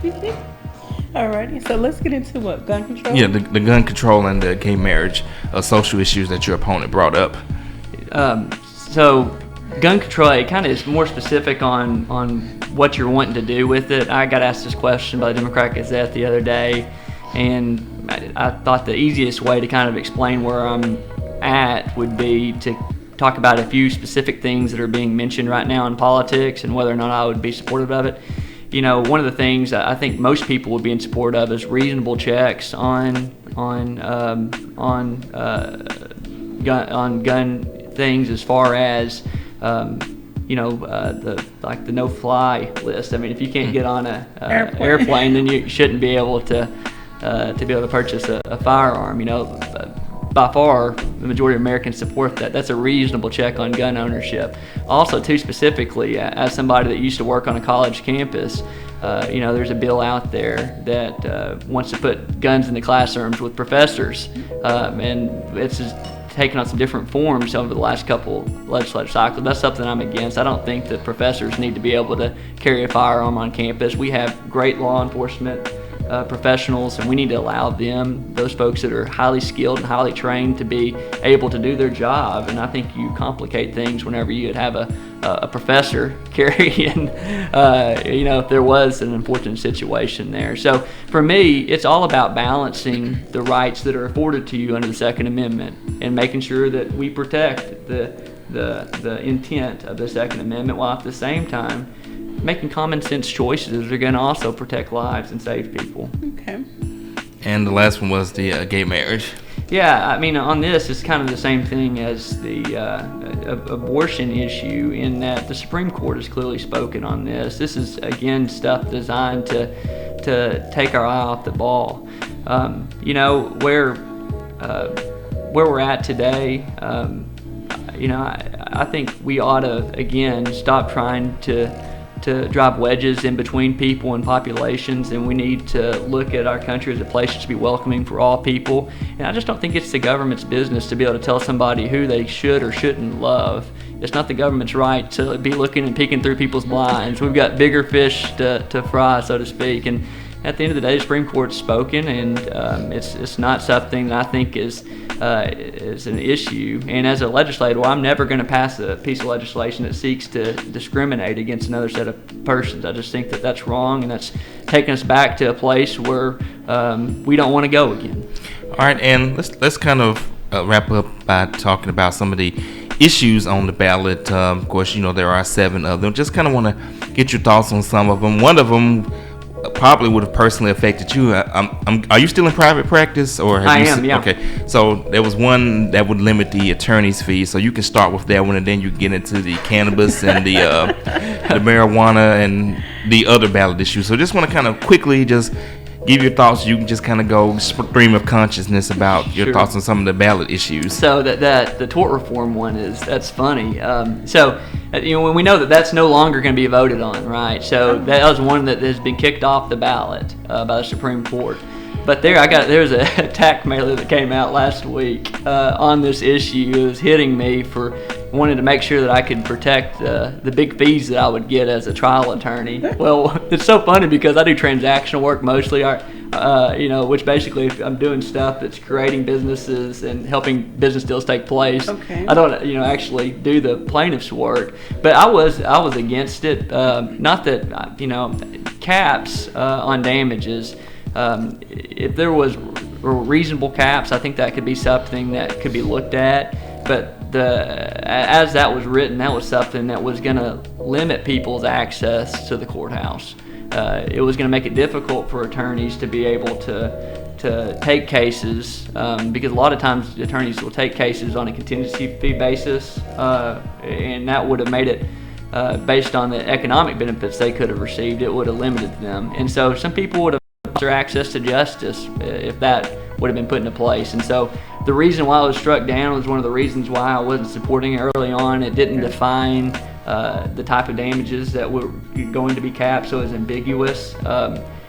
Alrighty, so let's get into what, gun control? Yeah, the gun control and the gay marriage, social issues that your opponent brought up. So gun control, it kind of is more specific on what you're wanting to do with it. I got asked this question by the Democrat Gazette the other day, and I thought the easiest way to kind of explain where I'm at would be to talk about a few specific things that are being mentioned right now in politics and whether or not I would be supportive of it. One of the things I think most people would be in support of is reasonable checks on gun things, as far as the no-fly list. I mean, if you can't get on a airplane, then you shouldn't be able to purchase a firearm. by far, the majority of Americans support that. That's a reasonable check on gun ownership. Also, too, specifically, as somebody that used to work on a college campus, there's a bill out there that wants to put guns in the classrooms with professors, and it's just taken on some different forms over the last couple legislative cycles. That's something I'm against. I don't think that professors need to be able to carry a firearm on campus. We have great law enforcement professionals, and we need to allow them, those folks that are highly skilled and highly trained, to be able to do their job. And I think you complicate things whenever you would have a professor carrying, if there was an unfortunate situation there. So for me, it's all about balancing the rights that are afforded to you under the Second Amendment and making sure that we protect the intent of the Second Amendment, while at the same time making common sense choices that are going to also protect lives and save people. Okay. And the last one was the gay marriage. Yeah, I mean, on this, it's kind of the same thing as the abortion issue, in that the Supreme Court has clearly spoken on this. This is, again, stuff designed to take our eye off the ball. Where we're at today, I think we ought to, again, stop trying to drive wedges in between people and populations, and we need to look at our country as a place that should be welcoming for all people. And I just don't think it's the government's business to be able to tell somebody who they should or shouldn't love. It's not the government's right to be looking and peeking through people's blinds. We've got bigger fish to fry, so to speak. And at the end of the day, the Supreme Court's spoken, and it's not something that I think is an issue. And as a legislator, I'm never going to pass a piece of legislation that seeks to discriminate against another set of persons. I just think that that's wrong, and that's taking us back to a place where we don't want to go again. All right, and let's kind of wrap up by talking about some of the issues on the ballot. Of course, there are 7 of them. Just kind of want to get your thoughts on some of them. One of them probably would have personally affected you. Are you still in private practice, or have I you am, yeah. Okay, so there was one that would limit the attorney's fees, so you can start with that one, and then you get into the cannabis and the marijuana and the other ballot issues. So just want to kind of quickly just give your thoughts. You can just kind of go stream of consciousness about your thoughts on some of the ballot issues. So that the tort reform one that's funny. When we know that that's no longer going to be voted on, right? So that was one that has been kicked off the ballot by the Supreme Court. But there's a attack mailer that came out last week on this issue. It was hitting me for wanting to make sure that I could protect the big fees that I would get as a trial attorney. Well, it's so funny because I do transactional work mostly, which basically I'm doing stuff that's creating businesses and helping business deals take place. Okay. I don't, actually do the plaintiff's work, but I was against it. Not that, caps on damages. If there was reasonable caps, I think that could be something that could be looked at. But as that was written, that was something that was going to limit people's access to the courthouse. It was going to make it difficult for attorneys to be able to take cases, because a lot of times attorneys will take cases on a contingency fee basis, and that would have made it, based on the economic benefits they could have received, it would have limited them. And so some people would have lost their access to justice if that would have been put into place. And so the reason why it was struck down was one of the reasons why I wasn't supporting it early on. It didn't define the type of damages that were going to be capped, so it was ambiguous.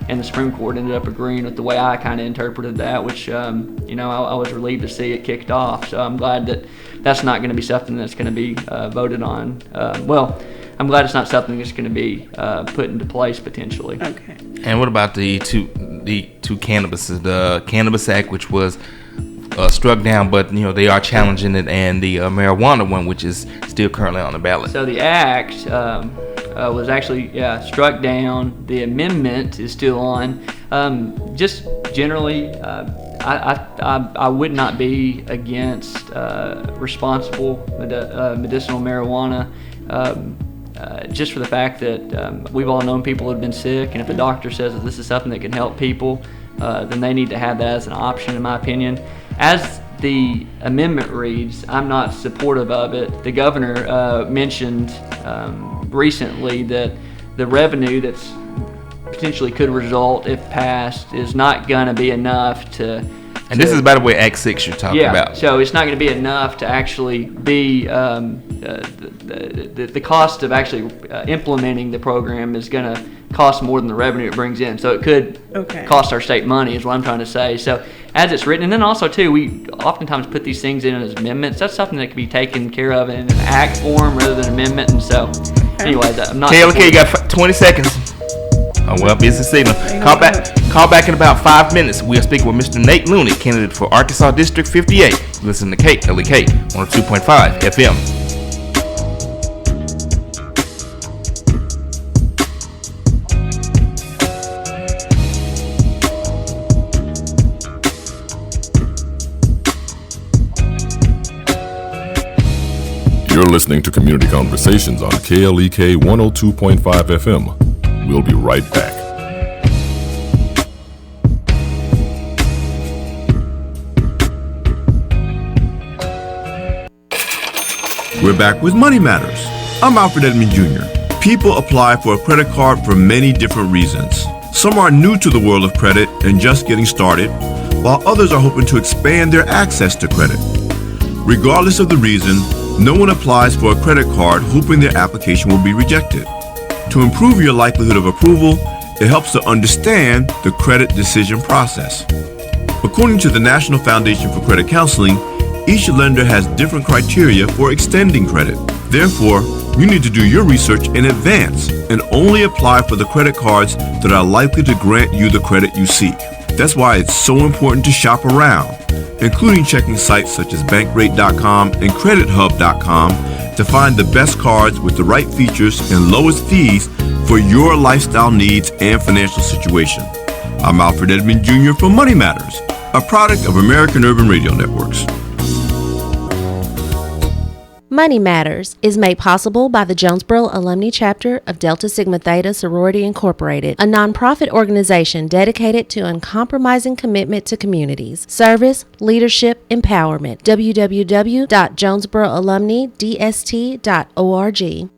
And the Supreme Court ended up agreeing with the way I kind of interpreted that, which, I was relieved to see it kicked off. So I'm glad that that's not going to be something that's going to be voted on. I'm glad it's not something that's going to be put into place potentially. Okay. And what about the two cannabis, the Cannabis Act, which was struck down, but they are challenging it, and the marijuana one, which is still currently on the ballot? So the act was actually struck down. The amendment is still on. Just generally, I would not be against responsible medicinal marijuana. Just for the fact that we've all known people who have been sick, and if a doctor says that this is something that can help people, then they need to have that as an option, in my opinion. As the amendment reads, I'm not supportive of it. The governor mentioned recently that the revenue that's potentially could result if passed is not going to be enough to And this is, by the way, Act 6 you're talking about. So it's not going to be enough to actually be the cost of actually implementing the program is going to cost more than the revenue it brings in. So it could cost our state money, is what I'm trying to say. So as it's written, and then also too, we oftentimes put these things in as amendments. That's something that can be taken care of in an act form rather than amendment. And so, anyways, I'm not. KLK, you got 20 seconds. Oh, well, busy signal. Call back in about 5 minutes. We'll speak with Mr. Nate Looney, candidate for Arkansas District 58. Listen to KLEK 102.5 FM. You're listening to Community Conversations on KLEK 102.5 FM. We'll be right back. We're back with Money Matters. I'm Alfred Edmond Jr. People apply for a credit card for many different reasons. Some are new to the world of credit and just getting started, while others are hoping to expand their access to credit. Regardless of the reason, no one applies for a credit card hoping their application will be rejected. To improve your likelihood of approval, it helps to understand the credit decision process. According to the National Foundation for Credit Counseling, each lender has different criteria for extending credit. Therefore, you need to do your research in advance and only apply for the credit cards that are likely to grant you the credit you seek. That's why it's so important to shop around, including checking sites such as bankrate.com and credithub.com to find the best cards with the right features and lowest fees for your lifestyle needs and financial situation. I'm Alfred Edmond Jr. for Money Matters, a product of American Urban Radio Networks. Money Matters is made possible by the Jonesboro Alumni Chapter of Delta Sigma Theta Sorority Incorporated, a nonprofit organization dedicated to uncompromising commitment to communities, service, leadership, empowerment. www.jonesboroalumnidst.org.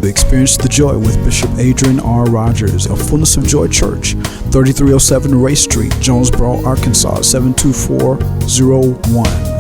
Experience the joy with Bishop Adrian R. Rogers of Fullness of Joy Church, 3307 Ray Street, Jonesboro, Arkansas, 72401.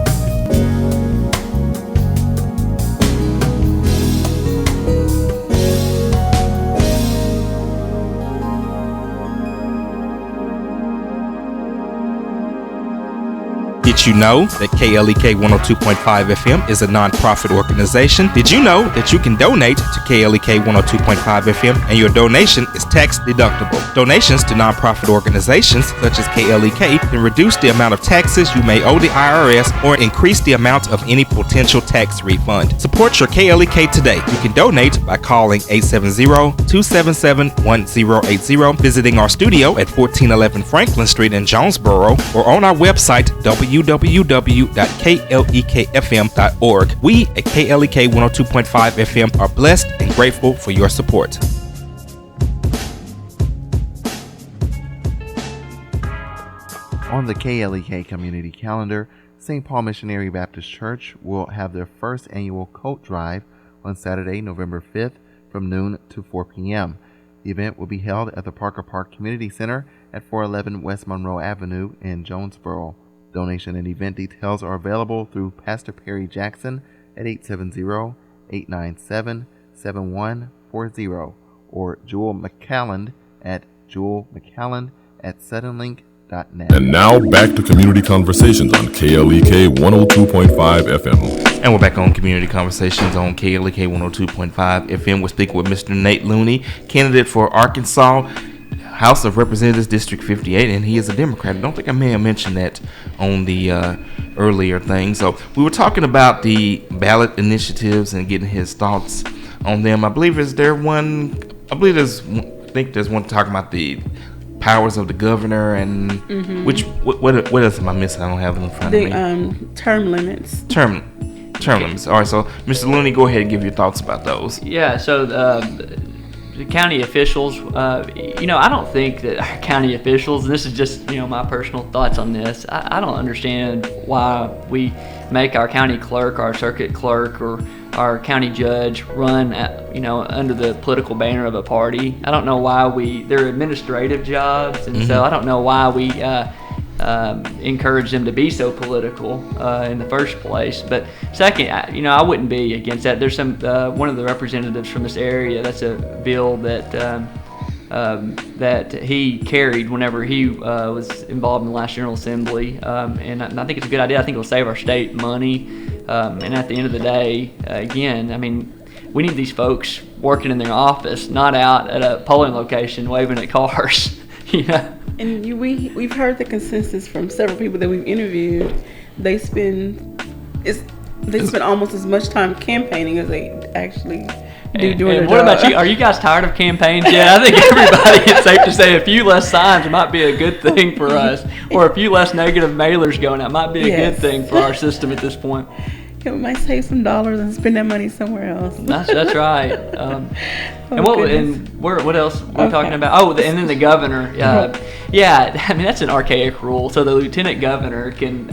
Did you know that KLEK 102.5 FM is a non-profit organization? Did you know that you can donate to KLEK 102.5 FM and your donation is tax deductible? Donations to non-profit organizations such as KLEK can reduce the amount of taxes you may owe the IRS or increase the amount of any potential tax refund. Support your KLEK today. You can donate by calling 870-277-1080, visiting our studio at 1411 Franklin Street in Jonesboro, or on our website www.klekfm.org. We at KLEK 102.5 FM are blessed and grateful for your support. On the KLEK community calendar, St. Paul Missionary Baptist Church will have their first annual coat drive on Saturday, November 5th from noon to 4 p.m. The event will be held at the Parker Park Community Center at 411 West Monroe Avenue in Jonesboro. Donation and event details are available through Pastor Perry Jackson at 870-897-7140 or Jewel McCalland at jewelmccalland@suddenlink.net. And now back to Community Conversations on KLEK 102.5 FM. And we're back on Community Conversations on KLEK 102.5 FM. We're speaking with Mr. Nate Looney, candidate for Arkansas House of Representatives District 58, and he is a Democrat. I don't think I may have mentioned that on the earlier thing. So we were talking about the ballot initiatives and getting his thoughts on them. I believe there's one talking about the powers of the governor and what else am I missing? I don't have them in front of me. Term limits. Term limits. All right, so Mr. Looney, go ahead and give your thoughts about those. Yeah, so the county officials, I don't think that our county officials, this is just, my personal thoughts on this, I don't understand why we make our county clerk, our circuit clerk, or our county judge run under the political banner of a party. I don't know why they're administrative jobs, and so I don't know why we encourage them to be so political in the first place. But second, I wouldn't be against that. There's one of the representatives from this area, that's a bill that he carried whenever he was involved in the last General Assembly, and I think it's a good idea. I think it'll save our state money, and at the end of the day, again, I mean, we need these folks working in their office, not out at a polling location waving at cars. And we've heard the consensus from several people that we've interviewed. They spend almost as much time campaigning as they actually do doing their what job. about you? Are you guys tired of campaigns yet? I think everybody, it's safe to say a few less signs might be a good thing for us, or a few less negative mailers going out might be a good thing for our system at this point. Yeah, we might save some dollars and spend that money somewhere else. That's right. And what else we're talking about? Oh, and then the governor. Yeah, I mean, that's an archaic rule. So the lieutenant governor can,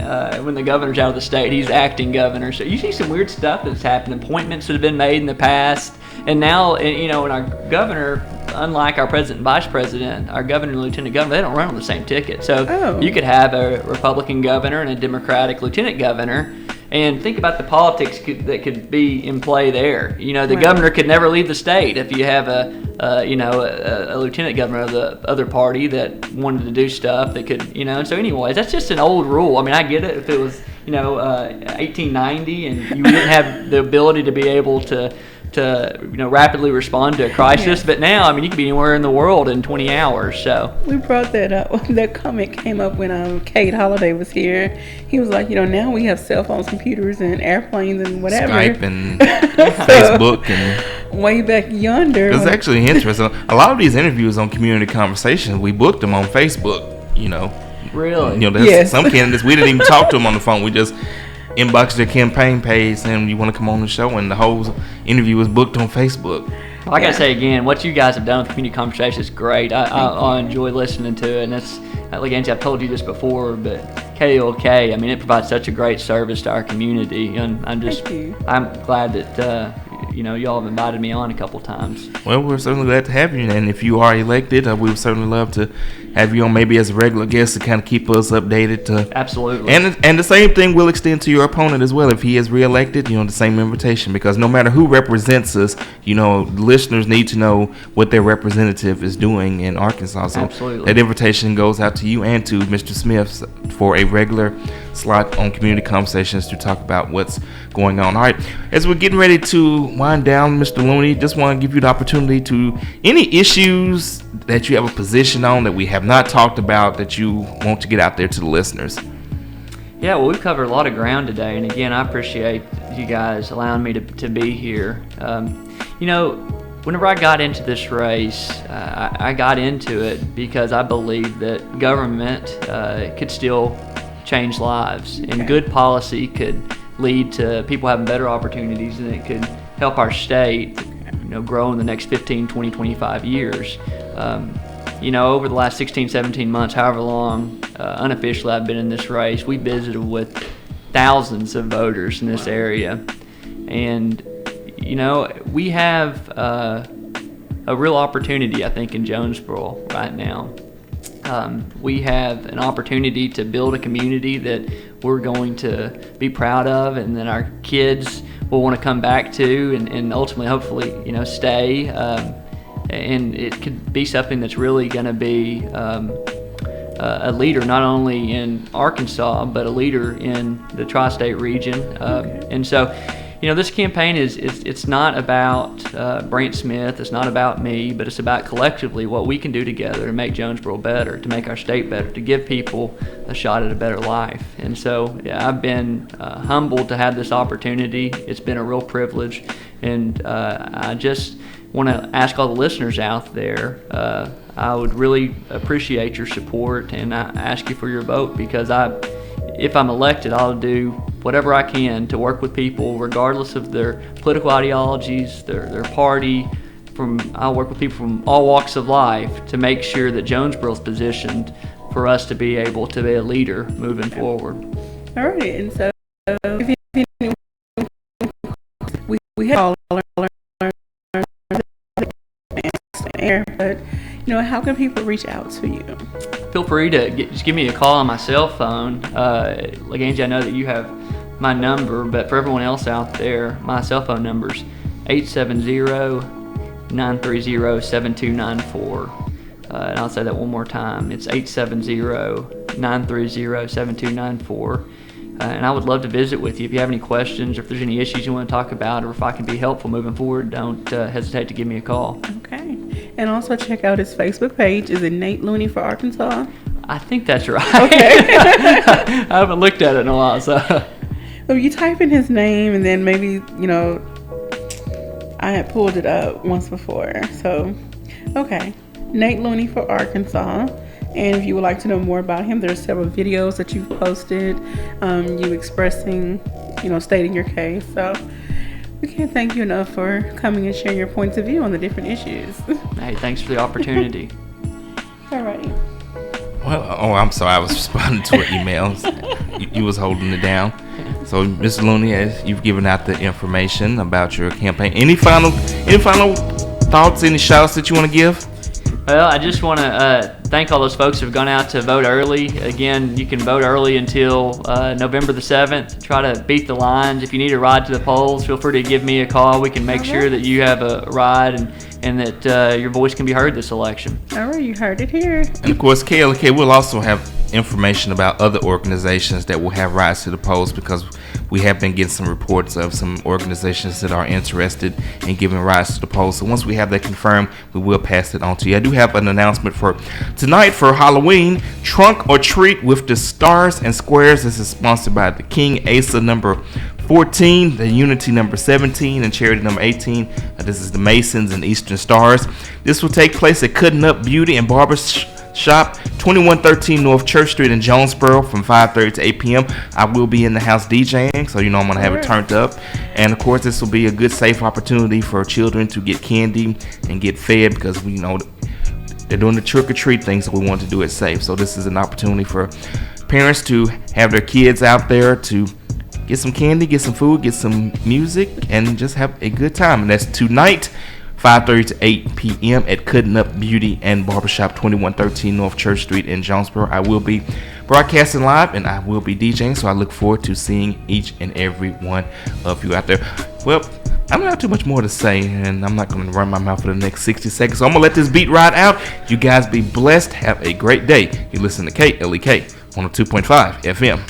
when the governor's out of the state, he's acting governor. So you see some weird stuff that's happened, appointments that have been made in the past. And now, and our governor, unlike our president and vice president, our governor and lieutenant governor, they don't run on the same ticket. So you could have a Republican governor and a Democratic lieutenant governor. And think about the politics that could be in play there. The governor could never leave the state if you have a lieutenant governor of the other party that wanted to do stuff that could, And so, anyways, that's just an old rule. I mean, I get it if it was, 1890 and you didn't have the ability to be able to rapidly respond to a crisis. But now, I mean, you could be anywhere in the world in 20 hours. So we brought that up. That comment came up when Kate Holliday was here. He was like, now we have cell phones, computers, and airplanes and whatever. Skype and Facebook and way back yonder. It's actually interesting. A lot of these interviews on Community Conversations, we booked them on Facebook. Really? There's some candidates we didn't even talk to them on the phone. We just inbox their campaign page and you want to come on the show, and the whole interview was booked on Facebook. Well, I gotta say again, what you guys have done with Community Conversation is great. I enjoy listening to it, and it's like Angie, I've told you this before, but KLK, I mean, it provides such a great service to our community, and I'm glad that y'all have invited me on a couple times. Well, we're certainly glad to have you, and if you are elected, we would certainly love to have you on maybe as a regular guest to kind of keep us updated. Absolutely. And the same thing will extend to your opponent as well. If he is reelected, the same invitation, because no matter who represents us, listeners need to know what their representative is doing in Arkansas. So absolutely. That invitation goes out to you and to Mr. Smith for a regular slot on Community Conversations to talk about what's going on. All right, as we're getting ready to wind down, Mr. Looney, just want to give you the opportunity to any issues that you have a position on that we have not talked about that you want to get out there to the listeners. Yeah, well, we've covered a lot of ground today, and again, I appreciate you guys allowing me to be here. Whenever I got into this race, I got into it because I believe that government could still change lives, and good policy could lead to people having better opportunities, and it could help our state grow in the next 15, 20, 25 years. Over the last 16, 17 months, however long unofficially I've been in this race, we visited with thousands of voters in this area. And, we have a real opportunity, I think, in Jonesboro right now. We have an opportunity to build a community that we're going to be proud of, and that our kids will want to come back to, and ultimately, hopefully, stay. And it could be something that's really going to be a leader not only in Arkansas, but a leader in the tri-state region. And so, this campaign it's not about Brant Smith, it's not about me, but it's about collectively what we can do together to make Jonesboro better, to make our state better, to give people a shot at a better life. And so, I've been humbled to have this opportunity. It's been a real privilege, and I just want to ask all the listeners out there, I would really appreciate your support, and I ask you for your vote, because if I'm elected, I'll do whatever I can to work with people regardless of their political ideologies, their party. I'll work with people from all walks of life to make sure that Jonesboro is positioned for us to be able to be a leader moving forward. All right, and so if you we we had all air, but how can people reach out to you? Feel free to just give me a call on my cell phone. Like Angie, I know that you have my number, but for everyone else out there, my cell phone number's 870-930-7294. And I'll say that one more time. It's 870-930-7294. And I would love to visit with you. If you have any questions or if there's any issues you want to talk about or if I can be helpful moving forward, don't hesitate to give me a call. Okay. And also check out his Facebook page. Is it Nate Looney for Arkansas? I think that's right. Okay. I haven't looked at it in a while, so. So you type in his name and then maybe, I had pulled it up once before. So, okay. Nate Looney for Arkansas. And if you would like to know more about him, there's several videos that you've posted, you expressing, stating your case. So we can't thank you enough for coming and sharing your points of view on the different issues. Hey, thanks for the opportunity. All right. Well, I'm sorry. I was responding to her emails. You was holding it down. So, Mr. Looney, as you've given out the information about your campaign, any final thoughts, any shout-outs that you want to give? Well, I just want to thank all those folks who have gone out to vote early. Again, you can vote early until November the 7th. Try to beat the lines. If you need a ride to the polls, feel free to give me a call. We can make sure that you have a ride and that your voice can be heard this election. All right, you heard it here. And of course, KLK will also have information about other organizations that will have rides to the polls, because we have been getting some reports of some organizations that are interested in giving rides to the polls. So once we have that confirmed, we will pass it on to you. I do have an announcement for tonight for Halloween. Trunk or Treat with the Stars and Squares. This is sponsored by the King Asa number 14, the Unity number 17, and Charity number 18. This is the Masons and Eastern Stars. This will take place at Cutting Up Beauty and Barber Shop, 2113 North Church Street in Jonesboro from 5:30 to 8 p.m. I will be in the house DJing, so I'm going to have it turned up. And of course, this will be a good, safe opportunity for children to get candy and get fed, because we know they're doing the trick-or-treat thing, so we want to do it safe. So this is an opportunity for parents to have their kids out there to get some candy, get some food, get some music, and just have a good time. And that's tonight, 5:30 to 8 p.m. at Cutting Up Beauty and Barbershop, 2113 North Church Street in Jonesboro. I will be broadcasting live and I will be DJing, so I look forward to seeing each and every one of you out there. Well, I don't have too much more to say, and I'm not going to run my mouth for the next 60 seconds, so I'm going to let this beat ride out. You guys be blessed. Have a great day. You listen to KLEK 102.5 FM.